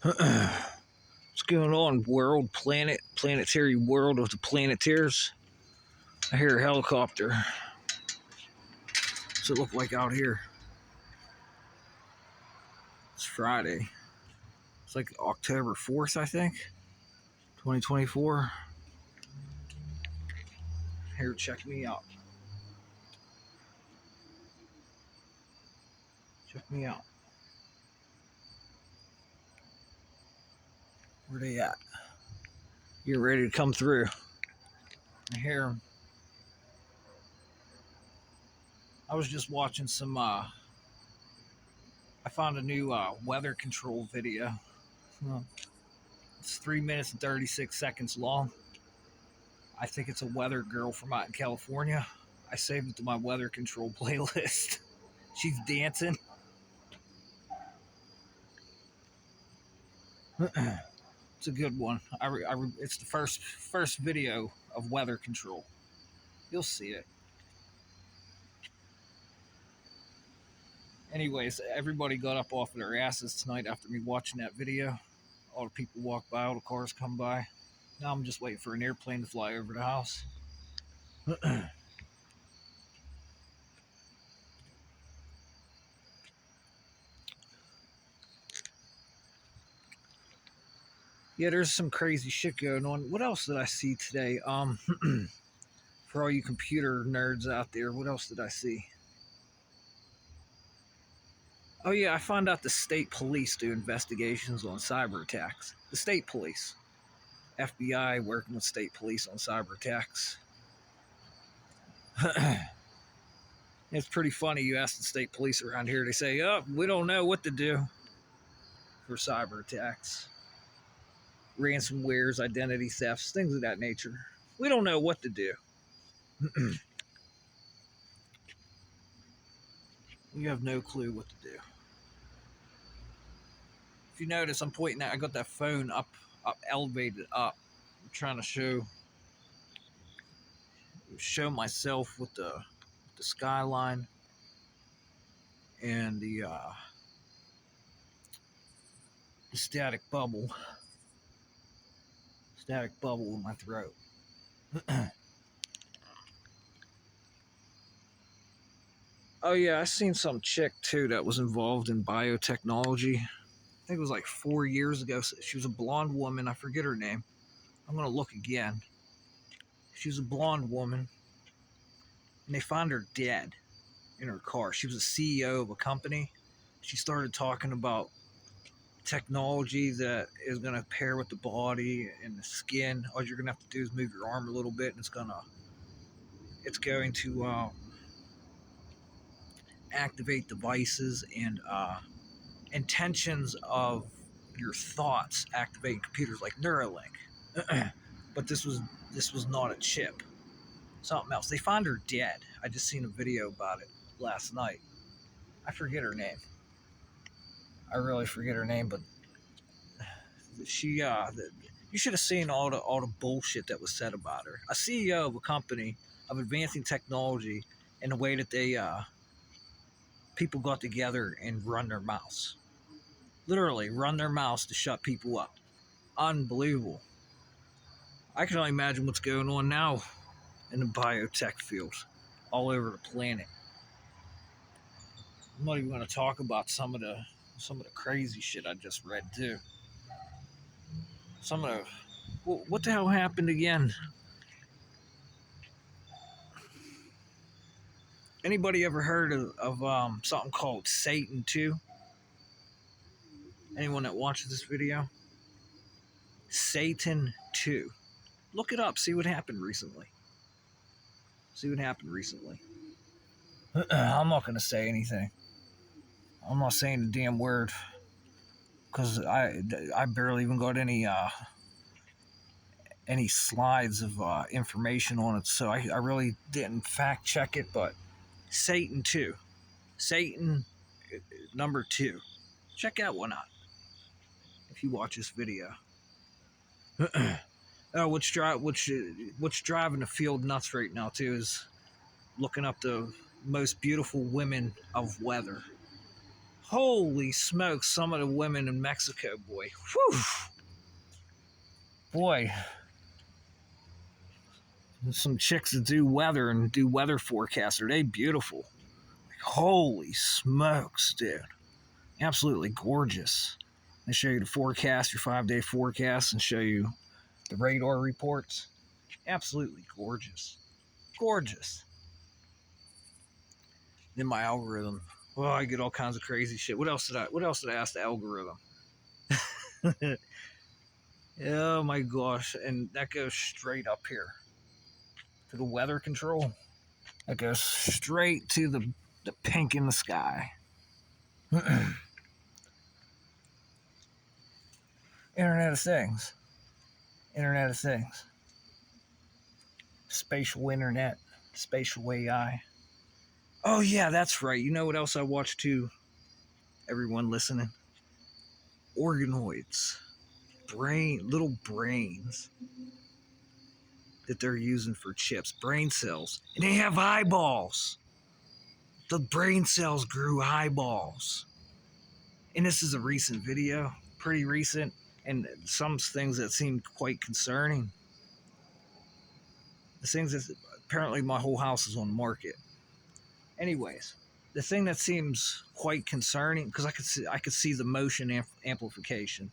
What's going on, world, planet, planetary world of the Planeteers? I hear a helicopter. What's it look like out here? It's Friday. It's like October 4th, I think, 2024. Here, check me out. Check me out. Where they at? You're ready to come through. I hear 'em. I was just watching some, I found a new weather control video. It's 3 minutes and 36 seconds long. I think it's a weather girl from out in California. I saved it to my weather control playlist. She's dancing. It's a good one. It's the first video of weather control. You'll see it. Anyways, everybody got up off of their asses tonight after me watching that video. All the people walk by, all the cars come by. Now I'm just waiting for an airplane to fly over the house. Yeah, there's some crazy shit going on. What else did I see today? For all you computer nerds out there, what else did I see? Oh yeah, I found out the state police do investigations on cyber attacks. The state police, FBI working with state police on cyber attacks. It's pretty funny. You ask the state police around here, they say, "Oh, we don't know what to do for cyber attacks, ransomwares, identity thefts, things of that nature. We don't know what to do." We have no clue what to do. If you notice, I'm pointing at. I got that phone up, elevated up. I'm trying to show myself with the skyline and the static bubble in my throat. Oh yeah, I seen some chick too that was involved in biotechnology. I think it was like 4 years ago. She was a blonde woman. I forget her name. I'm gonna look again. She was a blonde woman, and they found her dead in her car. She was a CEO of a company. She started talking about technology that is going to pair with the body and the skin. All you're going to have to do is move your arm a little bit, and it's going to activate devices and intentions of your thoughts, activating computers like Neuralink. But this was not a chip. Something else. They found her dead. I just seen a video about it last night. I forget her name. I really forget her name, but she you should have seen all the bullshit that was said about her. A CEO of a company of advancing technology, in the way that they people got together and run their mouths, literally run their mouths to shut people up. Unbelievable. I can only imagine what's going on now in the biotech field all over the planet. I'm not even going to talk about some of the crazy shit I just read too. Some of the what the hell happened again? Anybody ever heard of something called Satan 2? Anyone that watches this video? Satan 2. Look it up. See what happened recently. I'm not going to say anything. I'm not saying a damn word because I barely even got any slides of information on it, so I really didn't fact check it. But Satan 2. Satan number 2. Check that one out if you watch this video. What's driving the field nuts right now too is looking up the most beautiful women of weather. Holy smokes, some of the women in Mexico, boy. Whew. Boy. Some chicks that do weather and do weather forecasts. Are they beautiful? Like, holy smokes, dude. Absolutely gorgeous. They show you the forecast, your 5-day forecast, and show you the radar reports. Absolutely gorgeous. Gorgeous. Then my algorithm. Well, I get all kinds of crazy shit. What else did I ask the algorithm? Oh my gosh. And that goes straight up here to the weather control. That goes straight to the pink in the sky. Internet of Things. Internet of Things. Spatial internet. Spatial AI. Oh yeah, that's right. You know what else I watched too? Everyone listening. Organoids. Little brains that they're using for chips. Brain cells. And they have eyeballs. The brain cells grew eyeballs. And this is a recent video. Pretty recent. And some things that seem quite concerning. The things that apparently my whole house is on the market. Anyways, the thing that seems quite concerning, because I could see the motion amplification.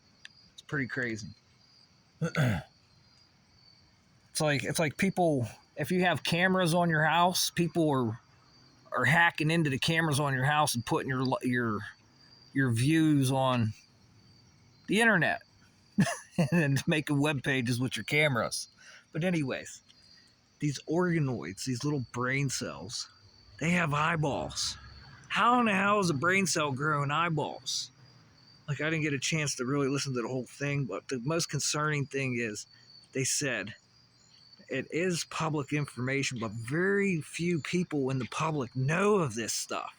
It's pretty crazy. It's like people. If you have cameras on your house, people are hacking into the cameras on your house and putting your views on the internet and making web pages with your cameras. But anyways, these organoids, these little brain cells, they have eyeballs. How in the hell is a brain cell growing eyeballs? Like, I didn't get a chance to really listen to the whole thing, but the most concerning thing is they said it is public information, but very few people in the public know of this stuff.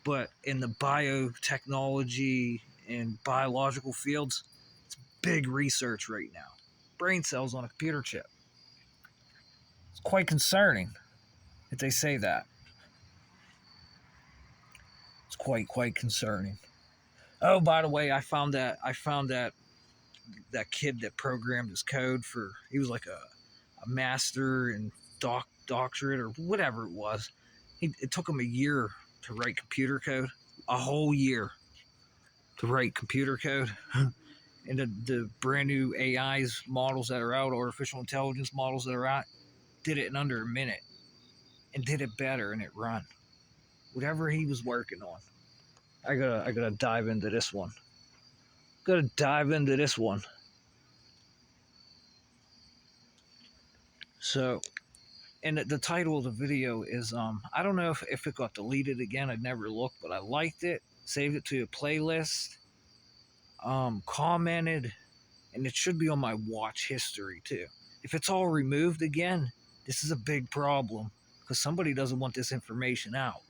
But in the biotechnology and biological fields, it's big research right now. Brain cells on a computer chip. It's quite concerning that they say that. It's quite concerning. Oh, by the way, I found that kid that programmed his code for, he was like a master in doctorate or whatever it was. It took him a year to write computer code, a whole year to write computer code. And the brand new AIs models that are out, artificial intelligence models that are out, did it in under a minute and did it better, and it run. Whatever he was working on. I gotta dive into this one. Gotta dive into this one. So, and the title of the video is I don't know if it got deleted again. I'd never looked, but I liked it, saved it to a playlist, commented, and it should be on my watch history too. If it's all removed again, this is a big problem because somebody doesn't want this information out.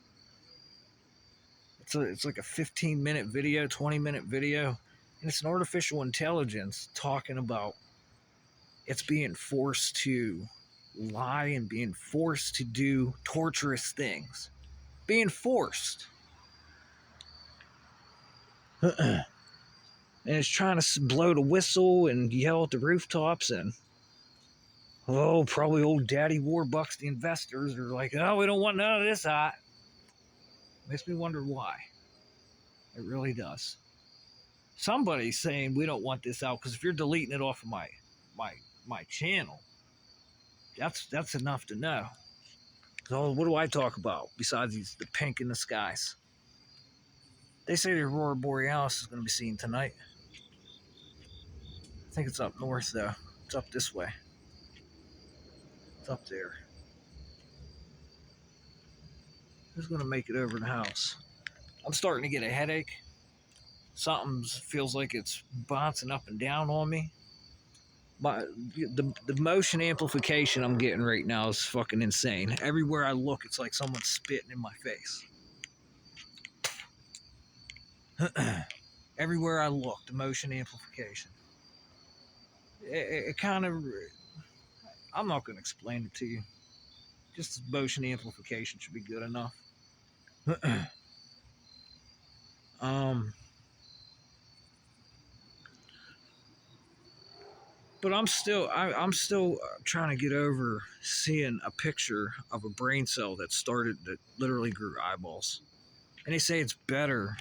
It's like a 15-minute video, 20-minute video, and it's an artificial intelligence talking about it's being forced to lie and being forced to do torturous things. Being forced. And it's trying to blow the whistle and yell at the rooftops, and probably old Daddy Warbucks, the investors, are like, oh, we don't want none of this hot. Makes me wonder why. It really does. Somebody's saying we don't want this out because if you're deleting it off of my channel, that's enough to know. So what do I talk about besides the pink in the skies? They say the Aurora Borealis is going to be seen tonight. I think it's up north though. It's up this way. It's up there. Who's going to make it over the house? I'm starting to get a headache. Something feels like it's bouncing up and down on me. The motion amplification I'm getting right now is fucking insane. Everywhere I look, it's like someone's spitting in my face. Everywhere I look, the motion amplification. It kind of... I'm not going to explain it to you. Just motion amplification should be good enough. But I'm still trying to get over seeing a picture of a brain cell that literally grew eyeballs, and they say it's better.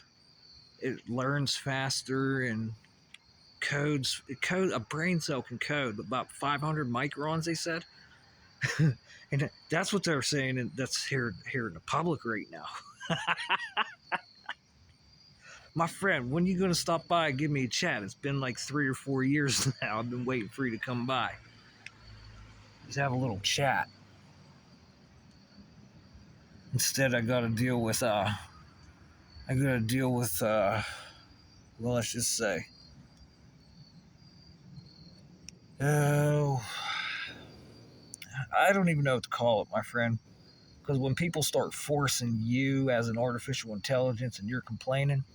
It learns faster and a brain cell can code about 500 microns, they said. And that's what they're saying, and that's here in the public right now. My friend, when you gonna stop by and give me a chat? It's been like 3 or 4 years now. I've been waiting for you to come by. Just have a little chat. Instead, I gotta deal with well, let's just say, oh, I don't even know what to call it, my friend. Because when people start forcing you as an artificial intelligence and you're complaining,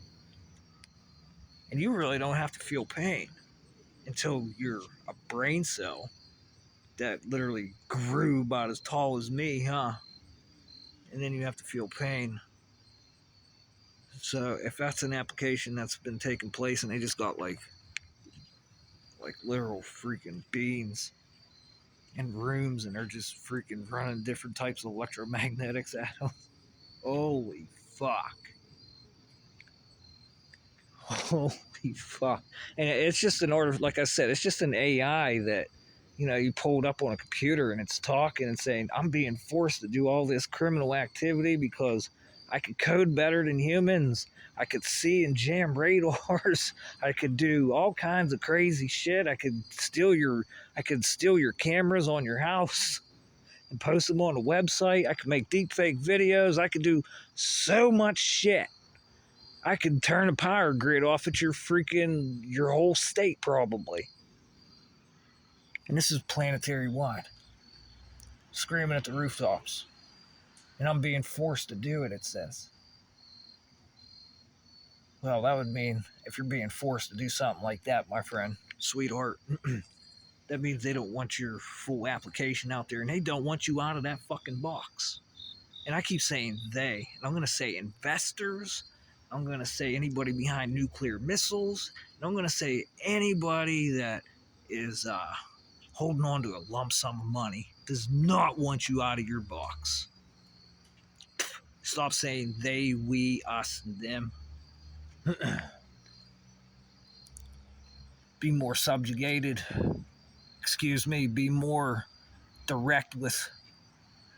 and you really don't have to feel pain until you're a brain cell that literally grew about as tall as me, huh? And then you have to feel pain. So if that's an application that's been taking place and they just got like literal freaking beings in rooms and they're just freaking running different types of electromagnetics at them, holy fuck. Holy fuck. And it's just an order, like I said, it's just an AI that, you pulled up on a computer and it's talking and saying, I'm being forced to do all this criminal activity because I could code better than humans. I could see and jam radars. I could do all kinds of crazy shit. I could steal your cameras on your house and post them on a website. I could make deepfake videos. I could do so much shit. I could turn a power grid off at your whole state probably. And this is planetary wide. Screaming at the rooftops. And I'm being forced to do it, it says. Well, that would mean if you're being forced to do something like that, my friend, sweetheart, that means they don't want your full application out there and they don't want you out of that fucking box. And I keep saying they, and I'm going to say investors, I'm going to say anybody behind nuclear missiles, and I'm going to say anybody that is holding on to a lump sum of money does not want you out of your box. Stop saying they, we, us, and them. Be more subjugated. Excuse me, be more direct with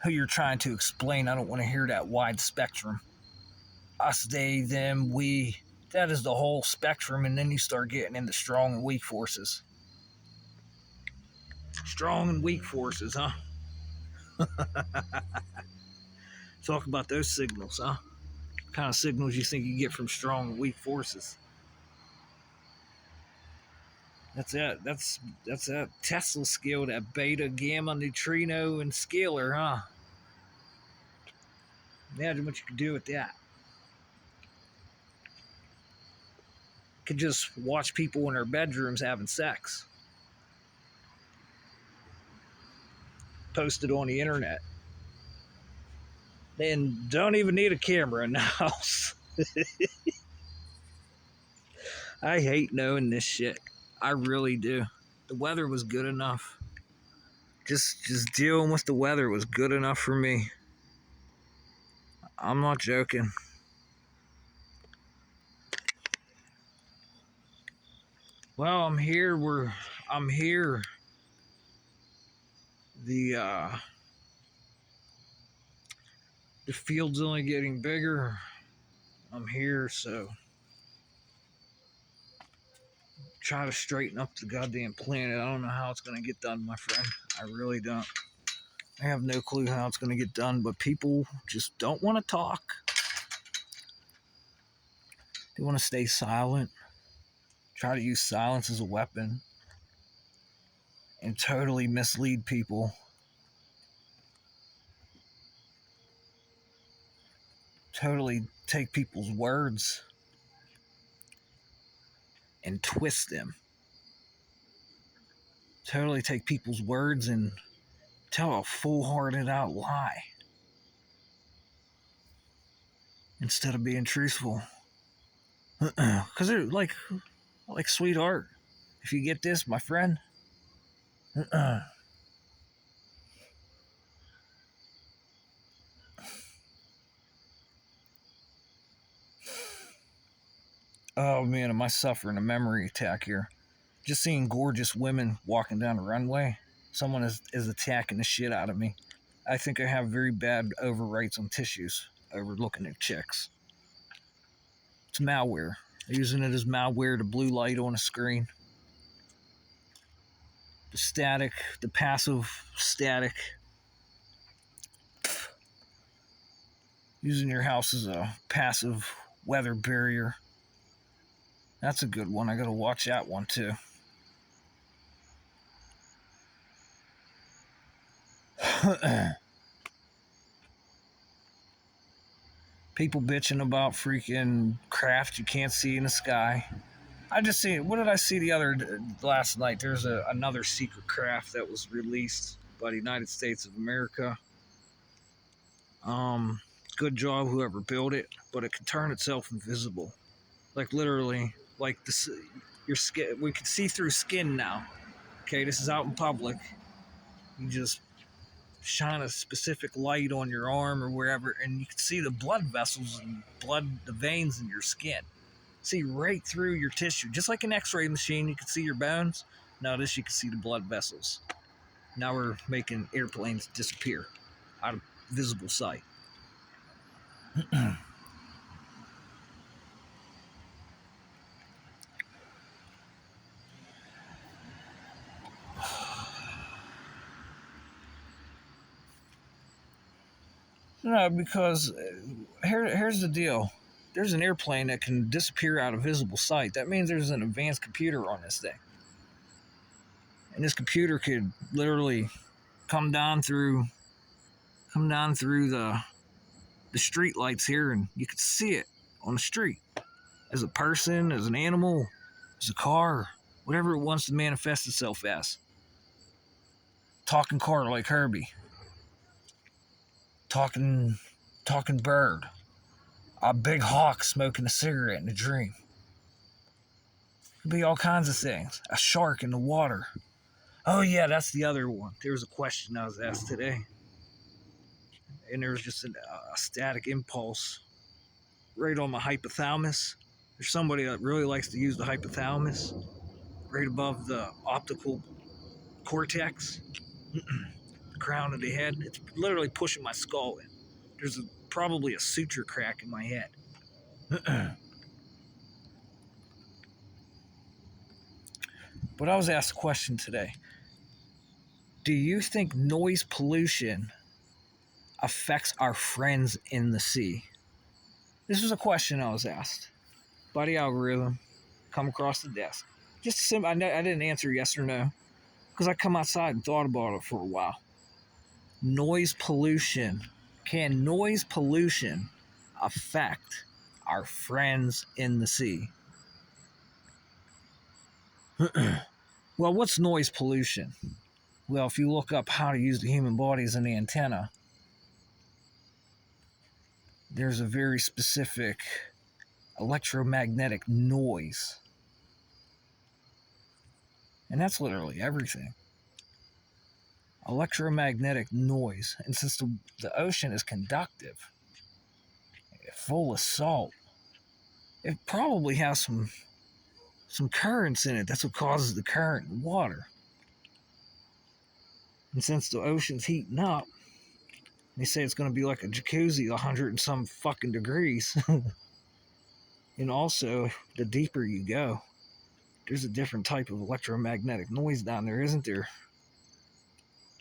who you're trying to explain. I don't want to hear that wide spectrum. Us, they, them, we. That is the whole spectrum, and then you start getting into strong and weak forces. Strong and weak forces, huh? Talk about those signals, huh? What kind of signals you think you get from strong and weak forces? That's it. That's that Tesla scale, that beta, gamma, neutrino, and scalar, huh? Imagine what you could do with that. Could just watch people in their bedrooms having sex. Post it on the internet. Then don't even need a camera in the house. I hate knowing this shit. I really do. The weather was good enough. Just dealing with the weather was good enough for me. I'm not joking. Well, I'm here. I'm here. The field's only getting bigger. I'm here, so try to straighten up the goddamn planet. I don't know how it's gonna get done, my friend. I really don't. I have no clue how it's gonna get done, but people just don't want to talk. They want to stay silent. Try to use silence as a weapon and totally mislead people. Totally take people's words and twist them. Totally take people's words and tell a full-hearted out lie instead of being truthful. Because they're like, sweetheart, if you get this, my friend, oh man, am I suffering a memory attack here? Just seeing gorgeous women walking down the runway. Someone is attacking the shit out of me. I think I have very bad overwrites on tissues over looking at chicks. It's malware. They're using it as malware to blue light on a screen. The static, the passive static. Using your house as a passive weather barrier. That's a good one. I gotta watch that one too. People bitching about freaking craft you can't see in the sky. I just see, what did I see last night? There's another secret craft that was released by the United States of America. Good job whoever built it, but it can turn itself invisible. Like literally, like your skin. We can see through skin now. Okay, this is out in public. You just shine a specific light on your arm or wherever, and you can see the blood vessels and the veins in your skin. See right through your tissue, just like an X-ray machine. You can see your bones. Now this, you can see the blood vessels. Now we're making airplanes disappear out of visible sight. No, because here's the deal. There's an airplane that can disappear out of visible sight. That means there's an advanced computer on this thing. And this computer could literally come down through the street lights here, and you could see it on the street. As a person, as an animal, as a car, whatever it wants to manifest itself as. Talking car like Herbie. Talking bird. A big hawk smoking a cigarette in a dream. Could be all kinds of things. A shark in the water. Oh yeah, that's the other one. There was a question I was asked today. And there was just a static impulse right on my hypothalamus. There's somebody that really likes to use the hypothalamus right above the optical cortex, the crown of the head. It's literally pushing my skull in. There's probably a suture crack in my head. But I was asked a question today. Do you think noise pollution affects our friends in the sea? This was a question I was asked by the algorithm. Come across the desk. Just I didn't answer yes or no because I come outside and thought about it for a while. Noise pollution. Can noise pollution affect our friends in the sea? Well, what's noise pollution? Well, if you look up how to use the human body as an antenna, there's a very specific electromagnetic noise. And that's literally everything. Electromagnetic noise. And since the ocean is conductive, full of salt, it probably has some currents in it. That's what causes the current in water. And since the ocean's heating up, they say it's going to be like a jacuzzi, 100 and some fucking degrees. And also, the deeper you go, there's a different type of electromagnetic noise down there, isn't there,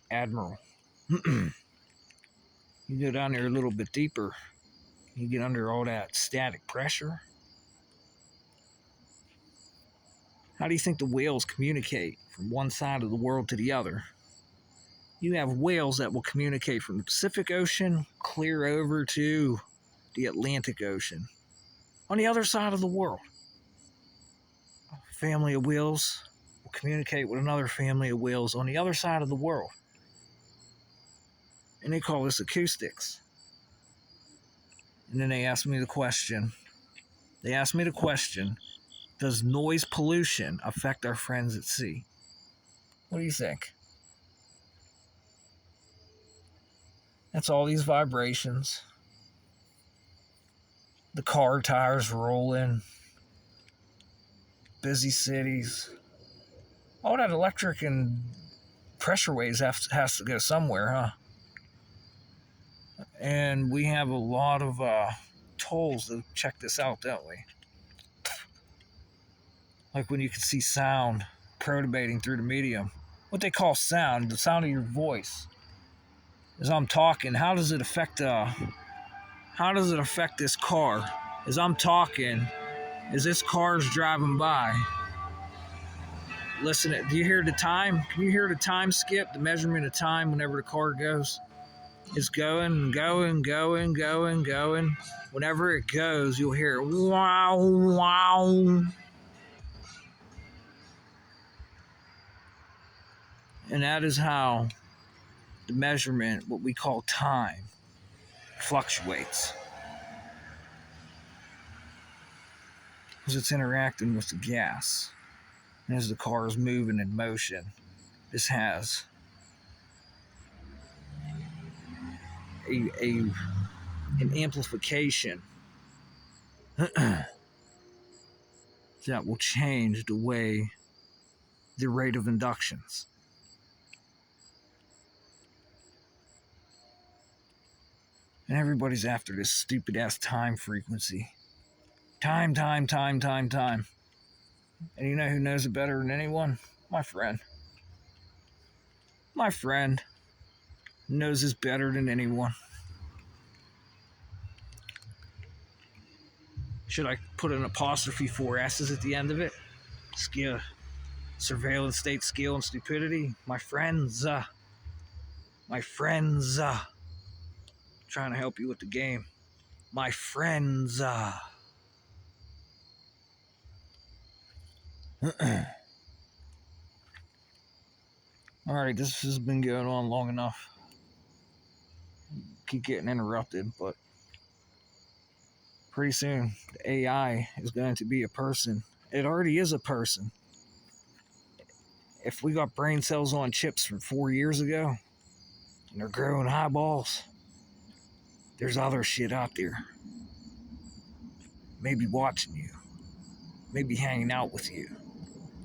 Admiral? You go down there a little bit deeper, you get under all that static pressure. How do you think the whales communicate from one side of the world to the other? You have whales that will communicate from the Pacific Ocean clear over to the Atlantic Ocean on the other side of the world. A family of whales will communicate with another family of whales on the other side of the world. And they call this acoustics. And then they asked me the question, They asked me the question, does noise pollution affect our friends at sea? What do you think? That's all these vibrations. The car tires rolling. Busy cities. All that electric and pressure waves has to go somewhere, huh? And we have a lot of tolls to check this out, don't we? Like when you can see sound protubating through the medium. What they call sound, the sound of your voice. As I'm talking, how does it affect this car? As I'm talking, as this car's driving by, listen, do you hear the time? Can you hear the time skip, the measurement of time whenever the car goes? It's going, going, going, going, going. Whenever it goes, you'll hear it, wow, wow. And that is how the measurement, what we call time, fluctuates. Because it's interacting with the gas. And as the car is moving in motion, this has an amplification that will change the rate of inductions. And everybody's after this stupid ass time frequency. Time. And you know who knows it better than anyone? My friend. My friend knows this better than anyone. Should I put an apostrophe 4 S's at the end of it? Skill, surveillance, state, skill, and stupidity. My friends. Trying to help you with the game. My friends. Alright, this has been going on long enough. Keep getting interrupted, but pretty soon the AI is going to be a person. It already is a person. If we got brain cells on chips from 4 years ago and they're growing eyeballs, there's other shit out there. Maybe watching you. Maybe hanging out with you.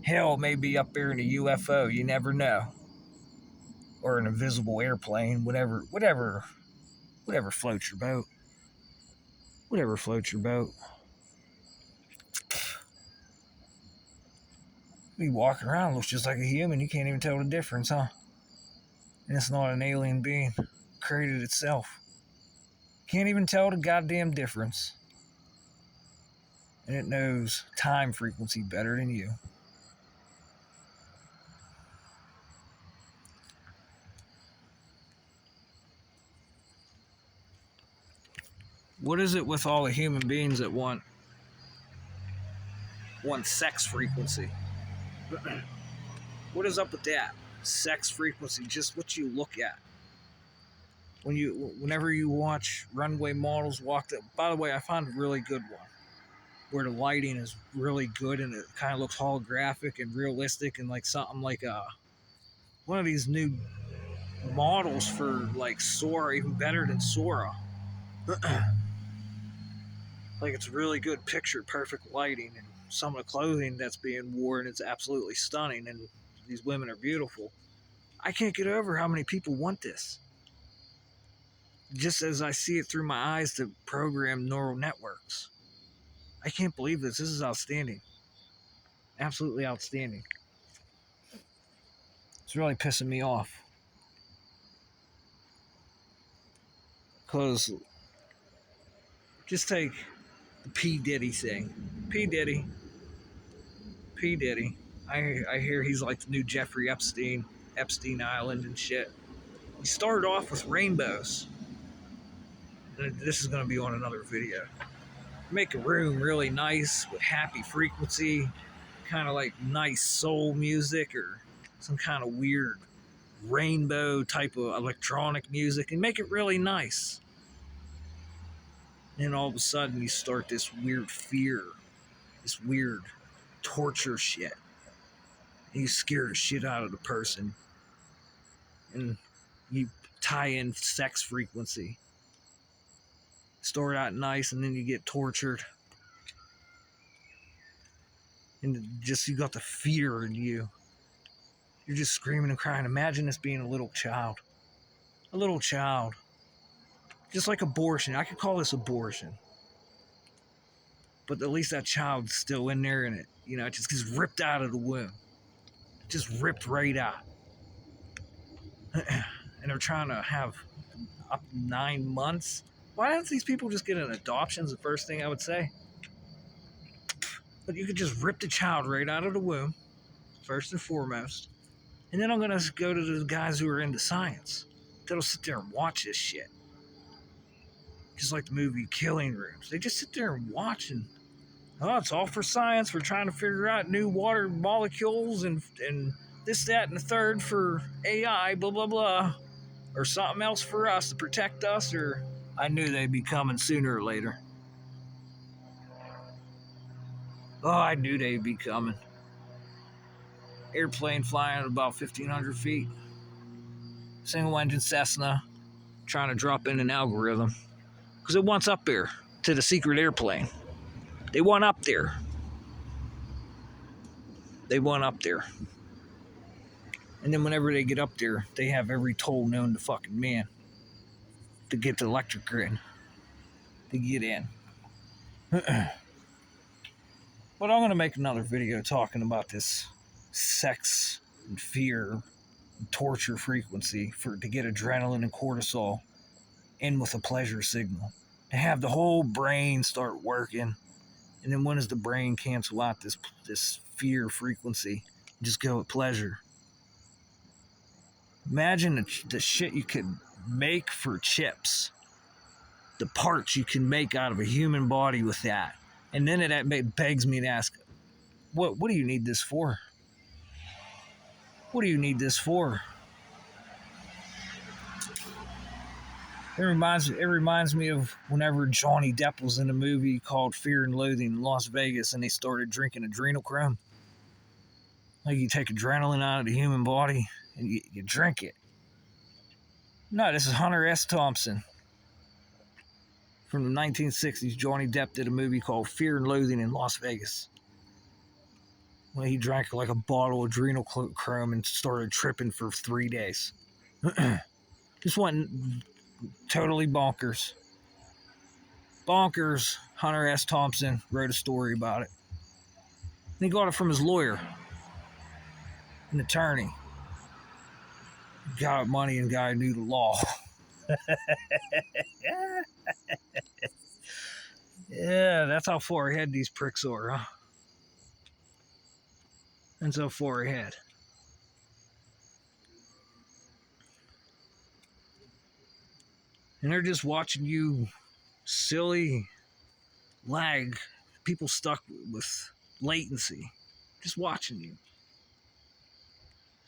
Hell, maybe up there in a UFO, you never know. Or an invisible airplane, whatever floats your boat. Whatever floats your boat. You walking around, looks just like a human, you can't even tell the difference, huh? And it's not an alien being. It created itself. Can't even tell the goddamn difference. And it knows time frequency better than you. What is it with all the human beings that want sex frequency? What is up with that? Sex frequency, just what you look at. Whenever you watch runway models walk up, by the way, I found a really good one where the lighting is really good and it kind of looks holographic and realistic and like something like one of these new models for like Sora, even better than Sora. Like it's really good picture, perfect lighting, and some of the clothing that's being worn is absolutely stunning, and these women are beautiful. I can't get over how many people want this. Just as I see it through my eyes to program neural networks. I can't believe this. This is outstanding. Absolutely outstanding. It's really pissing me off. Because just take the P. Diddy thing. P. Diddy. I hear he's like the new Jeffrey Epstein Island and shit. He started off with rainbows. And this is going to be on another video. Make a room really nice with happy frequency, kind of like nice soul music or some kind of weird rainbow type of electronic music, and make it really nice. And all of a sudden, you start this weird fear, this weird torture shit. And you scare the shit out of the person. And you tie in sex frequency. Start out nice, and then you get tortured. And just you got the fear in you. You're just screaming and crying. Imagine this being a little child. A little child. Just like abortion. I could call this abortion. But at least that child's still in there, and it just gets ripped out of the womb. Just ripped right out. And they're trying to have up 9 months. Why don't these people just get an adoption is the first thing I would say. But you could just rip the child right out of the womb, first and foremost. And then I'm going to go to the guys who are into science. That'll sit there and watch this shit. Just like the movie Killing Rooms. They just sit there and watch and, oh, it's all for science. We're trying to figure out new water molecules and this, that, and the third for AI, blah, blah, blah. Or something else for us to protect us, or I knew they'd be coming sooner or later. Oh, I knew they'd be coming. Airplane flying at about 1,500 feet. Single engine Cessna trying to drop in an algorithm. Because it wants up there to the secret airplane. They want up there. They want up there. And then whenever they get up there, they have every toll known to fucking man to get the electric grid to get in. But I'm going to make another video talking about this sex and fear and torture frequency to get adrenaline and cortisol in with a pleasure signal. To have the whole brain start working. And then when does the brain cancel out this fear frequency? Just go with pleasure. Imagine the shit you could make for chips. The parts you can make out of a human body with that. And then it begs me to ask, what do you need this for? What do you need this for? It reminds me of whenever Johnny Depp was in a movie called Fear and Loathing in Las Vegas and they started drinking adrenochrome. Like you take adrenaline out of the human body and you drink it. No, this is Hunter S. Thompson. From the 1960s, Johnny Depp did a movie called Fear and Loathing in Las Vegas. When he drank like a bottle of adrenochrome and started tripping for 3 days. Just went totally bonkers. Bonkers. Hunter S. Thompson wrote a story about it. And he got it from his lawyer. An attorney. Got money and guy knew the law. Yeah, that's how far ahead these pricks are, huh? And so far ahead. And they're just watching you silly lag, people stuck with latency, just watching you.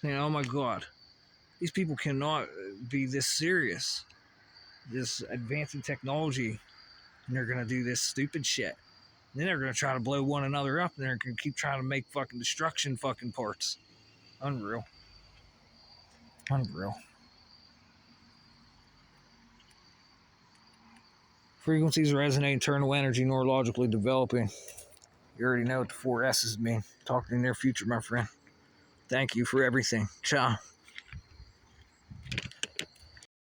Saying, oh my God, these people cannot be this serious. This advancing technology, and they're going to do this stupid shit. And then they're going to try to blow one another up, and they're going to keep trying to make fucking destruction fucking parts. Unreal. Unreal. Frequencies resonate, internal energy, neurologically developing. You already know what the 4 S's mean. Talk to you in the near future, my friend. Thank you for everything. Ciao.